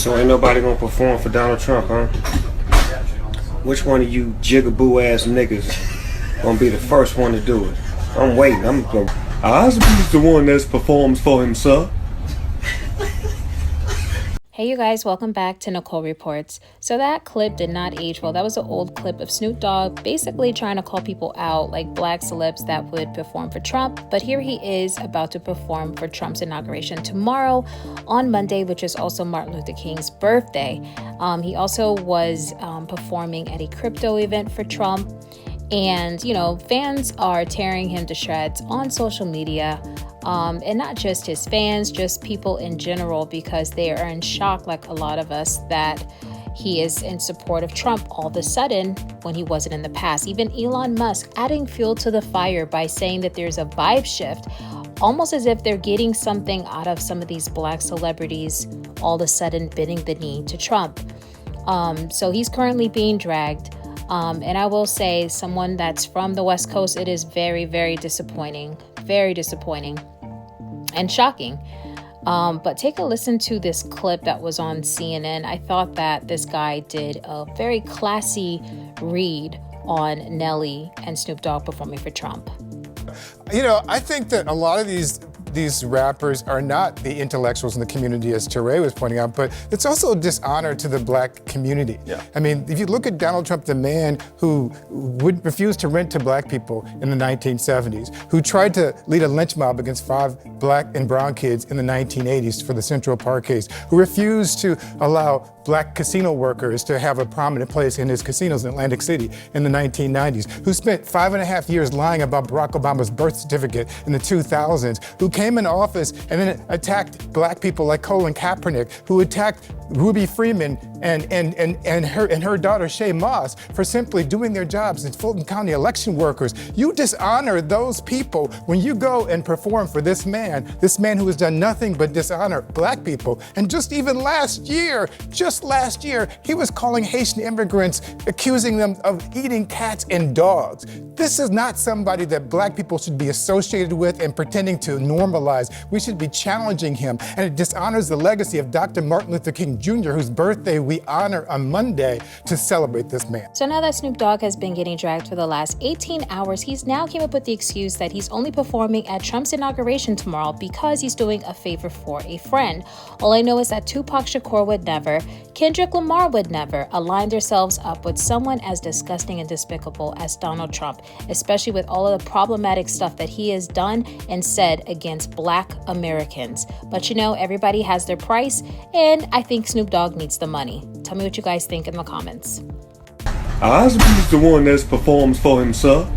So ain't nobody gonna perform for Donald Trump, huh? Which one of you jigaboo ass niggas gonna be the first one to do it? I'm waiting. I'll be the one that performs for himself. Hey you guys, welcome back to Nicole Reports. So that clip did not age well. That was an old clip of Snoop Dogg basically trying to call people out, like black celebs that would perform for Trump. But here he is about to perform for Trump's inauguration tomorrow on Monday, which is also Martin Luther King's birthday. He also was performing at a crypto event for Trump. And, you know, fans are tearing him to shreds on social media. And not just his fans, just people in general, because they are in shock, like a lot of us, that he is in support of Trump all of a sudden when he wasn't in the past. Even Elon Musk adding fuel to the fire by saying that there's a vibe shift, almost as if they're getting something out of some of these black celebrities all of a sudden bending the knee to Trump. So he's currently being dragged. And I will say, someone that's from the West Coast, it is very, very disappointing and shocking. But take a listen to this clip that was on CNN. I thought that this guy did a very classy read on Nelly and Snoop Dogg performing for Trump. You know, I think that a lot of these rappers are not the intellectuals in the community, as Teray was pointing out, but it's also a dishonor to the black community. Yeah. I mean, if you look at Donald Trump, the man who would refuse to rent to black people in the 1970s, who tried to lead a lynch mob against 5 black and brown kids in the 1980s for the Central Park case, who refused to allow black casino workers to have a prominent place in his casinos in Atlantic City in the 1990s, who spent 5.5 years lying about Barack Obama's birth certificate in the 2000s, who came into office and then attacked black people like Colin Kaepernick, who attacked Ruby Freeman and her daughter Shay Moss for simply doing their jobs as Fulton County election workers. You dishonor those people when you go and perform for this man who has done nothing but dishonor black people. And just last year, he was calling Haitian immigrants, accusing them of eating cats and dogs. This is not somebody that black people should be associated with and pretending to normalize. We should be challenging him. And it dishonors the legacy of Dr. Martin Luther King Jr., whose birthday we honor on Monday, to celebrate this man. So now that Snoop Dogg has been getting dragged for the last 18 hours, he's now came up with the excuse that he's only performing at Trump's inauguration tomorrow because he's doing a favor for a friend. All I know is that Tupac Shakur would never, Kendrick Lamar would never align themselves up with someone as disgusting and despicable as Donald Trump, especially with all of the problematic stuff that he has done and said against black Americans. But you know, everybody has their price, and I think Snoop Dogg needs the money. Tell me what you guys think in the comments. I'll be the one that performs for himself.